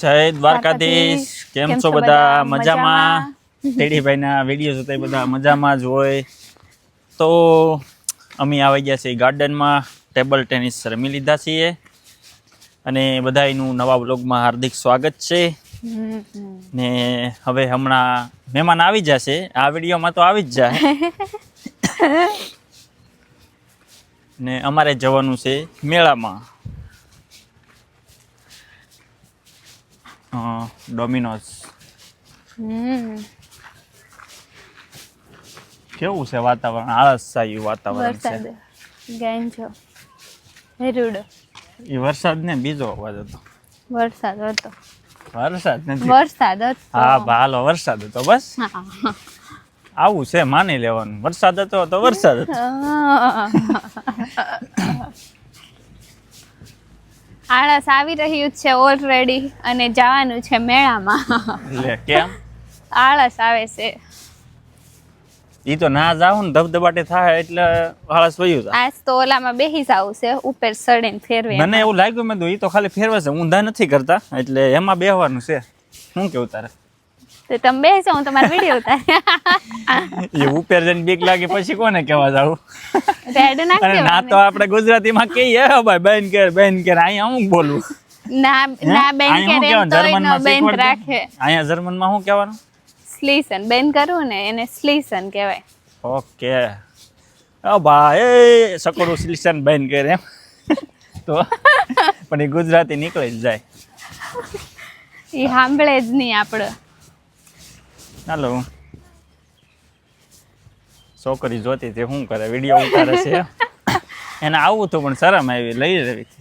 જય દ્વારકાધીશ. કેમ છો બધા? મજામાં? તેડીભાઈના વિડીયો જોતા બધા મજામાં જ હોય. તો અમે આવી ગયા છીએ ગાર્ડનમાં, ટેબલ ટેનિસ રમી લીધા છીએ અને બધાનું નવા બ્લોગમાં હાર્દિક સ્વાગત છે. ને હવે હમણાં મહેમાન આવી જશે, આ વિડીયોમાં તો આવી જ જાય. ને અમારે જવાનું છે મેળામાં, ડોમિનોઝ. કેવું છે વાતાવરણ? આળસછાયું વાતાવરણ છે. ગાંજો હેરુડો એ વરસાદ ને બીજો અવાજ હતો. વરસાદ હતો. વરસાદ નથી. વરસાદ હતો. હા હાલો, વરસાદ હતો. બસ આવું છે, માની લેવાનું. વરસાદ હતો તો વરસાદ હતો. આળસ આવી રહ્યું છે ઓલરેડી અને જવાનું છે મેળામાં. લે કેમ આળસ આવે છે? ઈ તો ના જાવ ને ધબધબાટી થાય એટલે આળસ વયું જાય. આજ તો ઓલામાં બેસી જાવું છે, ઉપર ચડીને ફેરવે. મને એવું લાગ્યું, મેં ઈ તો ખાલી ફેરવે છે, ઊંધા નથી કરતા, એટલે એમાં બેહવાનું છે. શું કેવું તારે? તો તમે બેસો, હું તમારો વિડીયો ઉતારે. એ ઉપર જઈને બીક લાગે પછી કોને કહેવા જાવું? રેડ ના અને ના તો આપણે ગુજરાતીમાં કહીએ ભાઈ બેન કર અહીંયા હું બોલું. ના ના બેન કરે તો એનો બેન રાખે. અહીંયા જર્મનમાં શું કહેવાનું? સ્લીસન. બેન કરવું ને એને સ્લીસન કહેવાય. ઓકે. ઓ ભાઈ સકોડું સ્લીસન બેન કરે એમ તો પણ એ ગુજરાતી નીકળી જ જાય. એ સાંભળે જ નહીં આપણે. હાલો, છોકરી જોતી તે શું કરે? વિડીયો ઉતારે છે. એને આવું તો પણ શરમ આવી, લઈ રહી છે.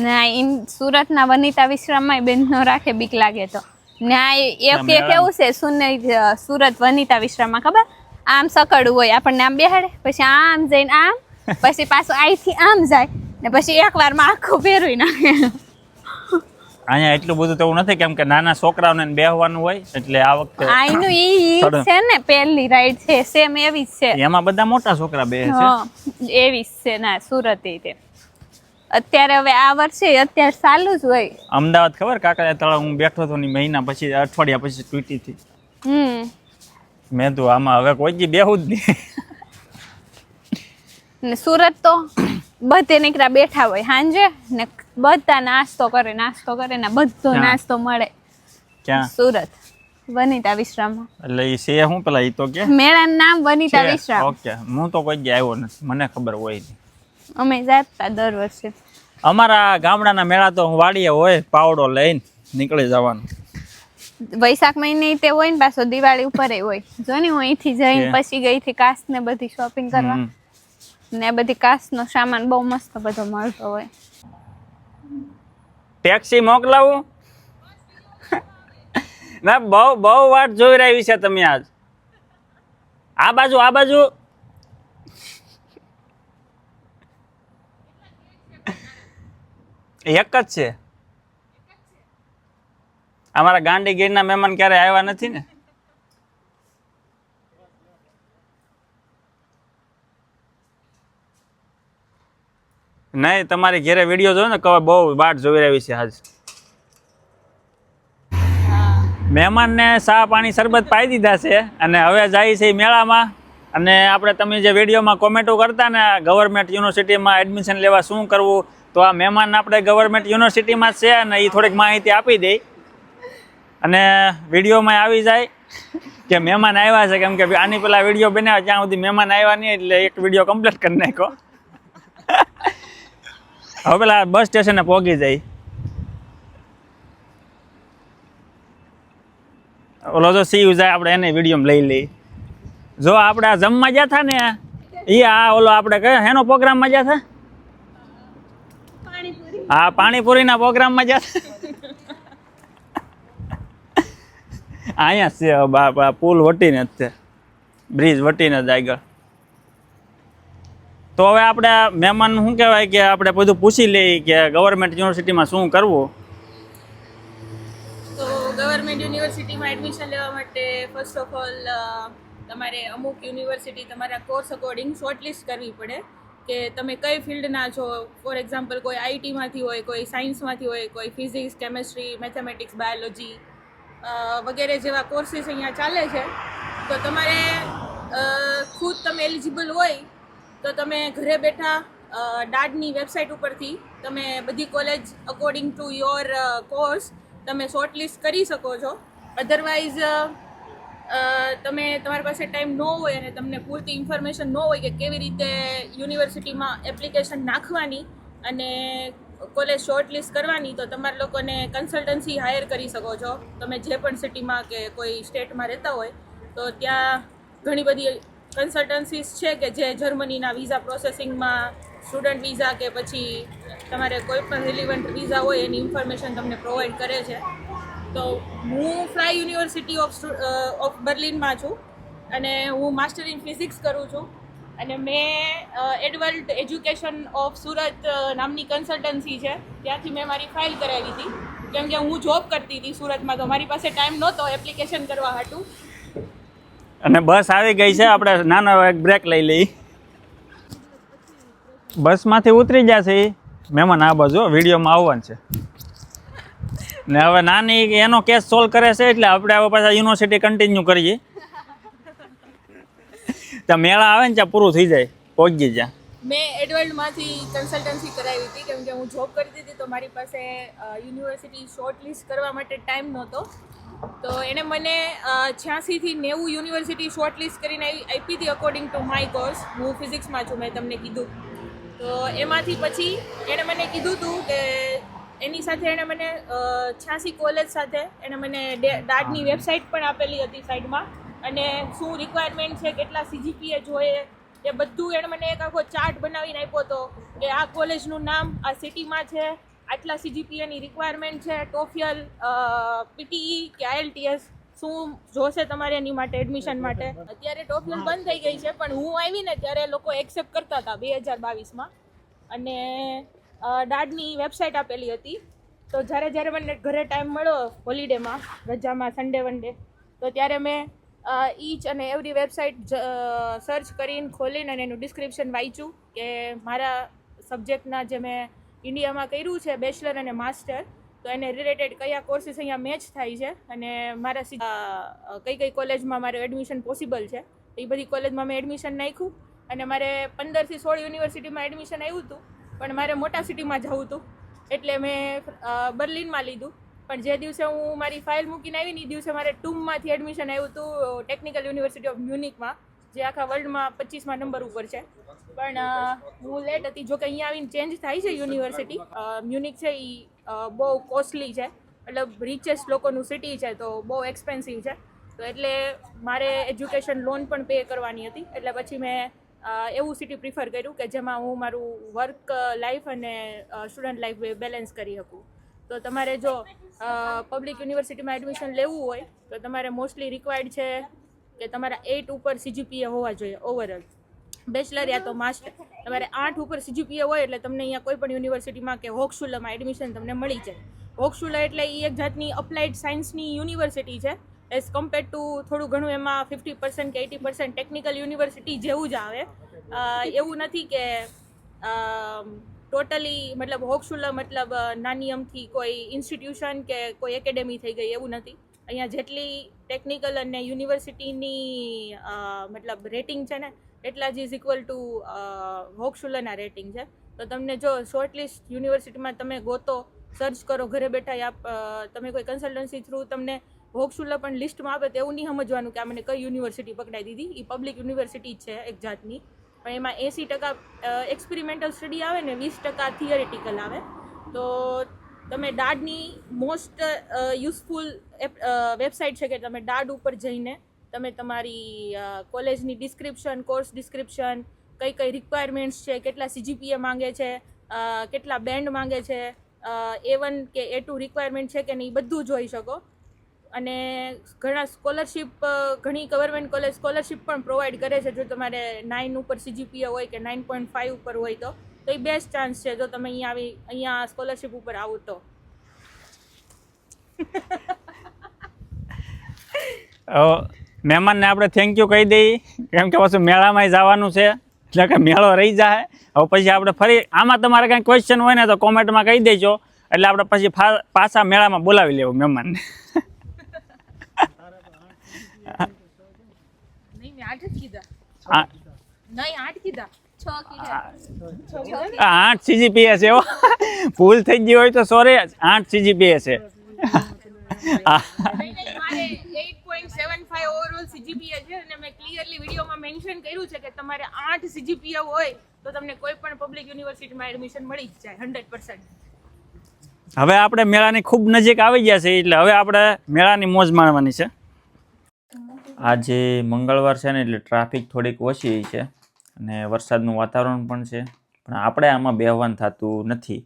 ના સુરતના વનિતા વિશ્રામમાં બેન નો રાખે, બીક લાગે તો. ના કેવું છે સુરત વનિતા વિશ્રામમાં ખબર? આમ સકડવું હોય, આપણને આમ બેહાડે, પછી આમ જઈને આમ, પછી પાછું અહીંથી આમ જાય ને પછી એકવારમાં આખું ફેરવી નાખે. અહીંયા એટલું બધું તો એવું નથી, કેમ કે નાના છોકરાઓને બેહવાનું હોય, એટલે આ વખતે આઈનું ઈ છે ને પહેલી રાઈડ છે, સેમ એવી જ છે. એમાં બધા મોટા છોકરા બેસે છે. એવી જ છે. ના સુરત તે અત્યારે હવે આ વર્ષે અત્યારે ચાલુ જ હોય. અમદાવાદ ખબર કાંકરિયા તળાવ હું બેઠો હતો ને, મહિના પછી, અઠવાડિયા પછી તૂટી હતી. મેં તો આમાં હવે કોઈ જી બેહું જ નહીં. ને સુરત તો બધે નીકળ્યા બેઠા હોય સાંજે ને બધા નાસ્તો કરે ને બધો નાસ્તો મળે. ક્યાં? સુરત વનિતા વિશ્રામમાં. એટલે એ છે શું પેલા? એ તો કે મેળાનું નામ વનિતા વિશ્રામ. ઓકે. હું તો કોઈ જી આવ્યો નથી, મને ખબર હોય નહીં. અમે જતા દર વર્ષે. અમારા ગામડાના મેળા તો વાડીએ હોય, પાવડો લઈને નીકળી જવાનું. વૈશાખ મહિને તે હોય ને, પાછો દિવાળી ઉપર હોય. જો ને હું અહીંથી જઈને પછી ગઈ થી કાસ ને બધી શોપિંગ કરવા, ને બધી કાસનો સામાન બહુ મસ્ત બધો મળતો હોય. ટેક્સી મોકલાવું? ના, બહુ વાટ જોઈ રહી છે તમે આજ. આ બાજુ એક જ છે. અમારા ગાંડીગીરના મહેમાન ક્યારે આવ્યા નથી ને. નહીં, તમારી ઘેરે વિડીયો જોયો ને, કહે બહુ વાટ જોઈ રહી છે આજ. મહેમાનને ચા પાણી શરબત પાઈ દીધા છે અને હવે જાય છે મેળામાં. અને આપણે તમે જે વિડીયોમાં કોમેન્ટો કરતા ને, ગવર્મેન્ટ યુનિવર્સિટીમાં એડમિશન લેવા શું કરવું, તો આ મહેમાન આપણે ગવર્મેન્ટ યુનિવર્સિટીમાં જ છે અને એ થોડીક માહિતી આપી દે અને વિડીયોમાં આવી જાય કે મહેમાન આવ્યા છે. કેમ કે આની પેલા વિડીયો બનાવ્યા જ્યાં સુધી મહેમાન આવ્યા નહીં, એટલે એક વિડીયો કમ્પ્લીટ કરી નાખ્યો. હવે પેલા બસ સ્ટેશને પહોંચી જાય. ઓલો જો સી જાય, આપણે એને વિડીયોમાં લઈ લઈ. જો આપણે આ જમવા ગયા હતા ને, એ આ ઓલો આપણે કયો એનો પ્રોગ્રામમાં ગયા હતા? હા, પાણીપુરીના પ્રોગ્રામમાં ગયા હતા. અહીંયા છે પુલ વટીને જ છે, બ્રિજ વટીને જ આગળ. તો હવે આપણે મહેમાન શું કહેવાય કે આપણે બધું પૂછી લઈએ કે ગવર્મેન્ટ યુનિવર્સિટીમાં શું કરવું. તો ગવર્મેન્ટ યુનિવર્સિટીમાં એડમિશન લેવા માટે ફર્સ્ટ ઓફ ઓલ તમારે અમુક યુનિવર્સિટી તમારા કોર્સ અકોર્ડિંગ શોર્ટલિસ્ટ કરવી પડે. કે તમે કઈ ફિલ્ડના છો. ફોર એક્ઝામ્પલ કોઈ આઈટીમાંથી હોય, કોઈ સાયન્સમાંથી હોય, કોઈ ફિઝિક્સ, કેમેસ્ટ્રી, મેથેમેટિક્સ, બાયોલોજી વગેરે જેવા કોર્સીસ અહીંયા ચાલે છે. તો તમારે ખુદ તમે એલિજિબલ હોય તો તમે ઘરે બેઠા ડાડની વેબસાઇટ ઉપરથી તમે બધી college according to your course તમે શોર્ટલિસ્ટ કરી શકો છો. અધરવાઇઝ તમે તમારી પાસે ટાઈમ ન હોય અને તમને પૂરતી ઇન્ફોર્મેશન ન હોય કે કેવી રીતે યુનિવર્સિટીમાં એપ્લિકેશન નાખવાની અને કોલેજ શોર્ટલિસ્ટ કરવાની, તો તમારા લોકોને કન્સલ્ટન્સી હાયર કરી શકો છો. તમે જે પણ સિટીમાં કે કોઈ સ્ટેટમાં રહેતા હોય તો ત્યાં ઘણી બધી કન્સલ્ટન્સીસ છે કે જે જર્મનીના વિઝા પ્રોસેસિંગમાં, સ્ટુડન્ટ વિઝા કે પછી તમારે કોઈ પણ રિલિવન્ટ વિઝા હોય એની ઇન્ફોર્મેશન તમને પ્રોવાઈડ કરે છે. તો હું ફ્રાય યુનિવર્સિટી ઓફ બર્લિનમાં છું અને હું માસ્ટર ઇન ફિઝિક્સ કરું છું. અને મેં એડવલ્ટ એજ્યુકેશન ઓફ સુરત નામની કન્સલ્ટન્સી છે, ત્યાંથી મેં મારી ફાઇલ કરાવી હતી. કેમ કે હું જોબ કરતી હતી સુરતમાં, તો મારી પાસે ટાઈમ નહોતો એપ્લિકેશન કરવા હાટું. અને બસ આવી ગઈ છે, આપણે નાનો એક બ્રેક લઈ લઈ. બસમાંથી ઉતરી જશે મહેમાન આ બાજુ વિડીયોમાં આવવાનું છે. ને હવે નાની એનો કેસ સોલ્વ કરે છે એટલે આપણે હવે પાછા યુનિવર્સિટી કન્ટિન્યુ કરીએ. ત્યાં મેળા આવે ને ત્યાં પૂરું થઈ જાય, પહોંચી જ્યાં. મેં એડવર્ડમાંથી કન્સલ્ટન્સી કરાવી હતી કેમ કે હું જોબ કરતી હતી તો મારી પાસે યુનિવર્સિટી શોર્ટલિસ્ટ કરવા માટે ટાઈમ નહોતો. તો એણે મને 86 થી 90 યુનિવર્સિટી શોર્ટલિસ્ટ કરીને આપી હતી અકોર્ડિંગ ટુ માય કોર્સ. હું ફિઝિક્સમાં છું, મેં તમને કીધું. તો એમાંથી પછી એણે મને કીધું હતું કે એની સાથે એણે મને 86 કોલેજ સાથે એણે મને ડાડની વેબસાઇટ પણ આપેલી હતી સાઈડમાં, અને શું રિક્વાયરમેન્ટ છે, કેટલા CGPA જોઈએ, એ બધું એણે મને એક આખો ચાર્ટ બનાવીને આપ્યો હતો કે આ કોલેજનું નામ આ સિટીમાં છે, આટલા CGPAની રિક્વાયરમેન્ટ છે, ટોફિયલ, PTE કે IELTS શું જોશે તમારે એની માટે એડમિશન માટે. અત્યારે ટોફિયલ બંધ થઈ ગઈ છે, પણ હું આવી ને ત્યારે લોકો એક્સેપ્ટ કરતા હતા 2022માં. અને ડાડની વેબસાઇટ આપેલી હતી. તો જ્યારે મને ઘરે ટાઈમ મળ્યો હોલિડેમાં, રજામાં, સન્ડે વનડે, તો ત્યારે મેં ઈચ અને એવરી વેબસાઇટ સર્ચ કરીને ખોલીને અને એનું ડિસ્ક્રિપ્શન વાંચ્યું કે મારા સબ્જેક્ટના જે મેં ઇન્ડિયામાં કર્યું છે બેચલર અને માસ્ટર, તો એને રિલેટેડ કયા કોર્સીસ અહીંયા મેચ થાય છે અને મારા કઈ કોલેજમાં મારે એડમિશન પોસિબલ છે. એ બધી કોલેજમાં મેં એડમિશન નાખ્યું અને મારે 15 થી 16 યુનિવર્સિટીમાં એડમિશન આવ્યું હતું, પણ મારે મોટા સિટીમાં જવું હતું એટલે મેં બર્લિનમાં લીધું. પણ જે દિવસે હું મારી ફાઇલ મૂકીને આવી ને એ દિવસે મારે ટૂમમાંથી એડમિશન આવ્યું હતું ટેકનિકલ યુનિવર્સિટી ઓફ મ્યુનિકમાં, જે આખા વર્લ્ડમાં 25મા નંબર ઉપર છે. પણ હું લેટ હતી, જોકે અહીંયા આવીને ચેન્જ થાય છે યુનિવર્સિટી. મ્યુનિક છે એ બહુ કોસ્ટલી છે, મતલબ રિચેસ્ટ લોકોનું સિટી છે, તો બહુ એક્સપેન્સિવ છે. તો એટલે મારે એજ્યુકેશન લોન પણ પે કરવાની હતી, એટલે પછી મેં એવું સિટી પ્રિફર કર્યું કે જેમાં હું મારું વર્ક લાઈફ અને સ્ટુડન્ટ લાઈફ બેલેન્સ કરી શકું. તો તમારે જો પબ્લિક યુનિવર્સિટીમાં એડમિશન લેવું હોય તો તમારે મોસ્ટલી રિક્વાયર્ડ છે કે તમારા 8 ઉપર CGPA હોવા જોઈએ ઓવરઓલ, બેચલર યા તો માસ્ટર. તમારે 8 ઉપર CGPA હોય એટલે તમને અહીંયા કોઈ પણ યુનિવર્સિટીમાં કે હોક્સુલામાં એડમિશન તમને મળી જાય. હોક્સુલા એટલે એ એક જાતની અપ્લાઇડ સાયન્સની યુનિવર્સિટી છે, એઝ કમ્પેર ટુ થોડું ઘણું એમાં 50% કે 80% ટેકનિકલ યુનિવર્સિટી જેવું જ આવે. એવું નથી કે ટોટલી મતલબ હોક્સુલા મતલબ નાની અમથી કોઈ ઇન્સ્ટિટ્યુશન કે કોઈ એકેડેમી થઈ ગઈ, એવું નથી. અહીંયા જેટલી ટેકનિકલ અને યુનિવર્સિટીની મતલબ રેટિંગ છે ને એટલા જ ઇઝ ઇક્વલ ટુ હોક્સુલાના રેટિંગ છે. તો તમને જો શોર્ટલિસ્ટ યુનિવર્સિટીમાં તમે ગોતો, સર્ચ કરો ઘરે બેઠા, તમે કોઈ કન્સલ્ટન્સી થ્રુ તમને હોક્સુલા પણ લિસ્ટમાં આપે તો એવું નહીં સમજવાનું કે આ મને કઈ યુનિવર્સિટી પકડાઈ દીધી. એ પબ્લિક યુનિવર્સિટી જ છે એક જાતની, પણ એમાં 80% એક્સપેરિમેન્ટલ સ્ટડી આવે ને 20% થિયરિટિકલ આવે. તો તમે ડાડની મોસ્ટ યુઝફુલ વેબસાઇટ છે કે તમે ડાડ ઉપર જઈને તમે તમારી કોલેજની ડિસ્ક્રિપ્શન, કોર્સ ડિસ્ક્રિપ્શન, કઈ રિક્વાયરમેન્ટ્સ છે, કેટલા CGPA માંગે છે, કેટલા બેન્ડ માંગે છે, A1 કે A2 રિક્વાયરમેન્ટ છે કે નહીં, બધું જોઈ શકો. અને ઘણા ઘણી ગવર્મેન્ટ કોલેજ સ્કોલરશિપ પણ પ્રોવાઈડ કરે છે જો તમારે 9 ઉપર CGPA હોય કે 9.5 ઉપર હોય તો એ બેસ્ટ ચાન્સ છે જો તમે અહીંયા સ્કોલરશિપ ઉપર આવો તો. મહેમાનને આપણે થેન્ક યુ કહી દઈએ, કેમ કે પાછું મેળામાં જવાનું છે એટલે કે મેળો રહી જાય. હવે પછી આપણે ફરી આમાં તમારે કાંઈ ક્વેશ્ચન હોય ને તો કોમેન્ટમાં કહી દેજો, એટલે આપણે પછી પાછા મેળામાં બોલાવી લેવું મહેમાનને. નહીં મેં 8 જ કીધા. આ નહીં 8 કીધા. 6 કીધા. 8 CGPA છે. ભૂલ થઈ ગઈ હોય તો સોરી, 8 CGPA છે. નહીં, મારે 8.75 ઓવરઓલ CGPA છે અને મેં ક્લિયરલી વિડીયોમાં મેન્શન કર્યું છે કે તમારે 8 CGPA હોય તો તમને કોઈ પણ પબ્લિક યુનિવર્સિટીમાં એડમિશન મળી જ જાય 100%. હવે આપણે મેળાની ખૂબ નજીક આવી ગયા છે, એટલે હવે આપણે મેળાની મોજ માણવાની છે. આજે મંગળવાર છે ને એટલે ટ્રાફિક થોડીક ઓછી છે અને વરસાદનું વાતાવરણ પણ છે, પણ આપણે આમાં બેહવાનું થતું નથી,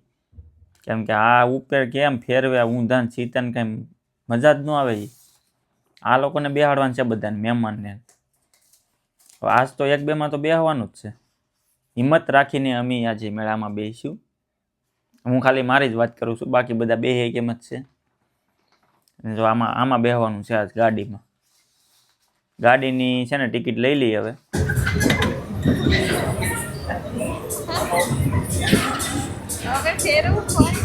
કેમ કે આ ઉપર કેમ ફેરવે ઊંધાને સીતાને કંઈ મજા જ ન આવે. આ લોકોને બેહાડવાનું છે બધાને, મહેમાનને. આજ તો 1-2માં તો બેહવાનું જ છે. હિંમત રાખીને અમે આજે મેળામાં બેસીશું. હું ખાલી મારી જ વાત કરું છું, બાકી બધા બેહે કેમ જ છે. જો આમાં બેહવાનું છે આજ ગાડીમાં. ગાડીની છે ને ટિકિટ લઈ લઈએ હવે. અગર ફેરવું હોય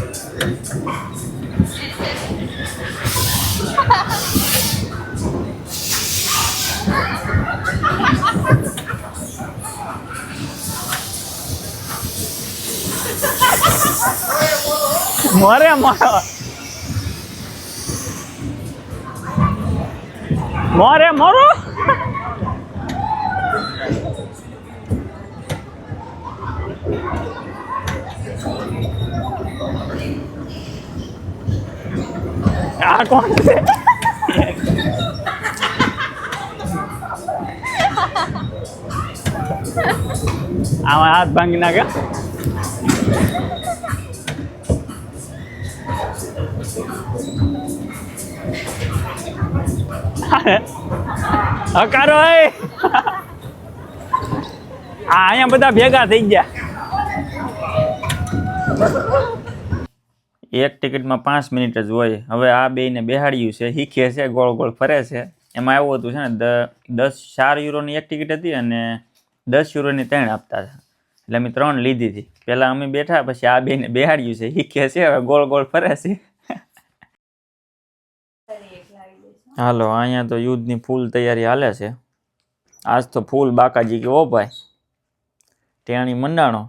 મોરે મોરો મોરે મોરો આ કોણ છે? આમાં હાથ ભાંગી નાખે. હકારો અહીંયા બધા ભેગા થઈ ગયા. એક ટિકિટમાં 5 મિનિટ જ હોય. હવે આ બેયને બેહાડ્યું છે, શીખે છે, ગોળ ગોળ ફરે છે. એમાં એવું હતું છે ને 4 યુરોની એક ટિકિટ હતી અને 10 યુરોની 3 આપતા હતા, એટલે અમે 3 લીધી હતી. પહેલાં અમે બેઠા, પછી આ બેયને બેહાડ્યું છે, શીખે છે, હવે ગોળ ગોળ ફરે છે. હાલો, અહીંયા તો યુદ્ધની ફૂલ તૈયારી હાલે છે. આજ તો ફૂલ બાકાજી કે ઓ ભાઈ ટેણી મંડાણો.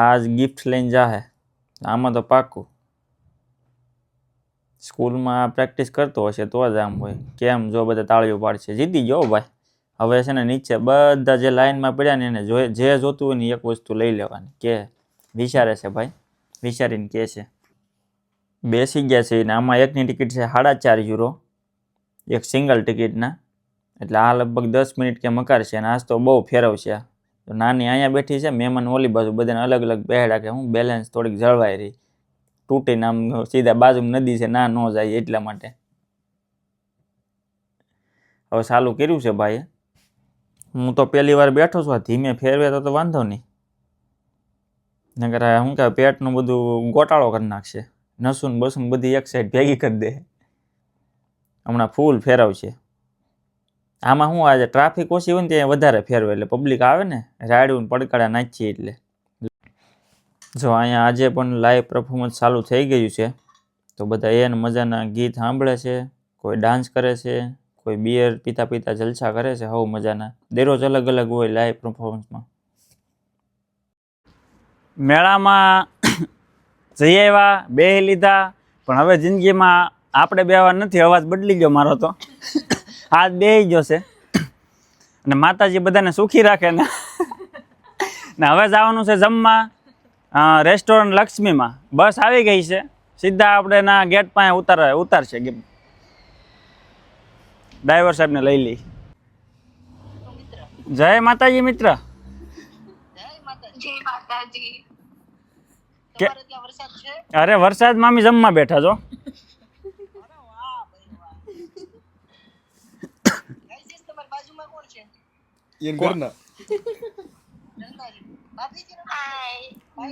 આજ ગિફ્ટ લઈને જાહે, આમાં તો પાકું. સ્કૂલમાં પ્રેક્ટિસ કરતો હશે તો જ આમ હોય. કેમ જો બધા તાળીઓ પાડશે, જીતી ગયો ભાઈ. હવે છે ને નીચે બધા જે લાઈનમાં પડ્યા ને એને જે જોતું હોય ને એક વસ્તુ લઈ લેવાની. કે વિચારે છે ભાઈ, વિચારીને કે છે. બેસી ગયા છે ને આમાં એકની ટિકિટ છે 4.5 યુરો, એક સિંગલ ટિકિટના. એટલે આ લગભગ 10 મિનિટ કે મકાર છે અને આજ તો બહુ ફેરવશે. તો નાની અહીંયા બેઠી છે, મહેમાન ઓલી બાજુ, બધાને અલગ અલગ બેહાડા કે હું બેલેન્સ થોડીક જળવાઈ રહી. તૂટીને આમ સીધા બાજુમાં નદી છે, ના ન જાય એટલા માટે. હવે ચાલુ કર્યું છે ભાઈએ. હું તો પહેલી વાર બેઠો છું, ધીમે ફેરવે તો વાંધો નહીં, નકર શું કહેવાય પેટનું બધું ગોટાળો કરી નાખશે. નસુન બસુન બધી એક સાઈડ ભેગી કરી દે. હમણાં ફૂલ ફેરવશે. આમાં શું આજે ટ્રાફિક ઓછી હોય ને ત્યાં વધારે ફેરવે, એટલે પબ્લિક આવે ને રાડું પડકાડા નાખીએ એટલે. જો અહીંયા આજે પણ લાઈવ પરફોર્મન્સ ચાલુ થઈ ગયું છે, તો બધા એને મજાના ગીત સાંભળે છે, કોઈ ડાન્સ કરે છે, કોઈ બિયર પીતા પીતા જલસા કરે છે. હવ મજાના દરરોજ અલગ અલગ હોય લાઈવ પરફોર્મન્સમાં. મેળામાં જઈ આવ્યા, બેહી લીધા, પણ હવે જિંદગીમાં આપણે બેહવા નથી. અવાજ બદલી ગયો મારો તો, હાથ બેહી ગયો છે. અને માતાજી બધાને સુખી રાખે ને. હવે જવાનું છે જમવા રેસ્ટોરન્ટ લક્ષ્મીમાં. બસ આવી ગઈ છે, સીધા આપણે ના ગેટ પાસે ઉતારશે. ડ્રાઈવર સાહેબને લઈ લઈ. જય માતાજી મિત્ર. અરે વરસાદમાં અમે જમવા બેઠા છો.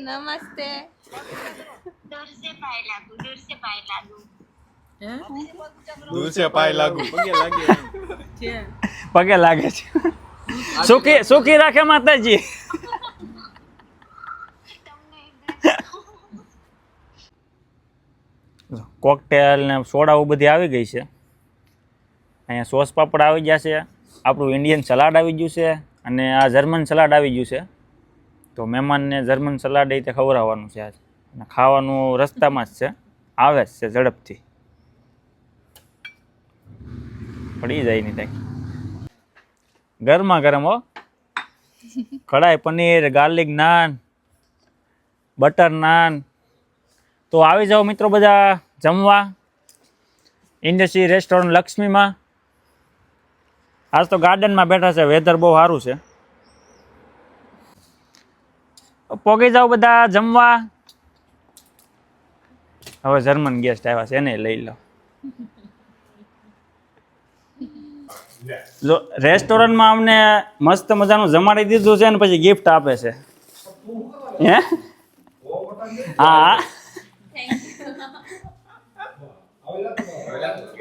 નમસ્તે. दूर से पाए लागू પગે લાગે છે. સુખી રાખે માતાજી. કોકટેલ ને સોડાઓ બધી આવી ગઈ છે. અહીંયા સોસ પાપડ આવી ગયા છે, આપણું ઇન્ડિયન સલાડ આવી ગયું છે, અને આ જર્મન સલાડ આવી ગયું છે. તો મહેમાનને જર્મન સલાડ એ રીતે ખવડાવવાનું છે આજ, અને ખાવાનું રસ્તામાં જ છે, આવે જ છે ઝડપથી, પડી જાય નહીં ત્યાં. ગરમા ગરમ હો, કઢાઈ પનીર, ગાર્લિક નાન, બટર નાન. તો આવી જાઓ મિત્રો બધા જમવા ઇન્ડસ્ટ્રી રેસ્ટોરન્ટ લક્ષ્મીમાં. આજ તો ગાર્ડનમાં બેઠા છે, વેધર બહુ સારું છે. પોગી જાઓ બધા જમવા. હવે જર્મન ગેસ્ટ આવ્યા છે, એને લઈ લો. જો રેસ્ટોરન્ટમાં અમને મસ્ત મજાનું જમાડી દીધું છે ને પછી ગિફ્ટ આપે છે. હે હા,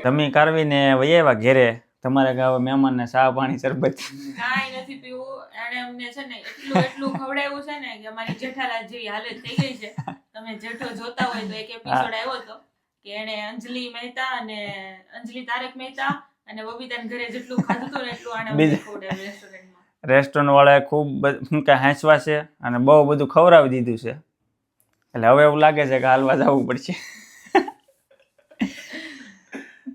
તમે કારવીને વૈયા ઘેરે, તમારે ગાવે મહેમાનને ચા પાણી શરબત કાંઈ નથી પીવું. એણે અમને છે ને એટલું ખવડાવ્યું છે ને કે અમારી જેઠાલાલ જેવી હાલત થઈ ગઈ છે. તમે જેઠો જોતા હોય તો એક એપિસોડ આવ્યો હતો કે એણે અંજલિ મહેતા અને અંજલિ તારક મહેતા અને બબીતાને ઘરે જેટલું ખાધું હતું ને એટલું આને અમને ખવડાવ્યું રેસ્ટોરન્ટમાં. રેસ્ટોરન્ટ વાળાએ ખૂબ હાંસવા છે અને બહુ બધું ખવડાવી દીધું છે. એટલે હવે એવું લાગે છે કે હાલવા જવું પડશે.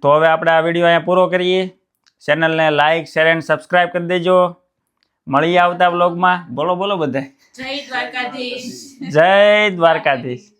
તો હવે આપણે આ વિડીયો અહીંયા પૂરો કરીએ. ચેનલને લાઈક, શેર એન્ડ સબસ્ક્રાઈબ કરી દેજો. મળીએ આવતા બ્લોગમાં. બોલો બોલો બધા. જય દ્વારકાધીશ. જય દ્વારકાધીશ.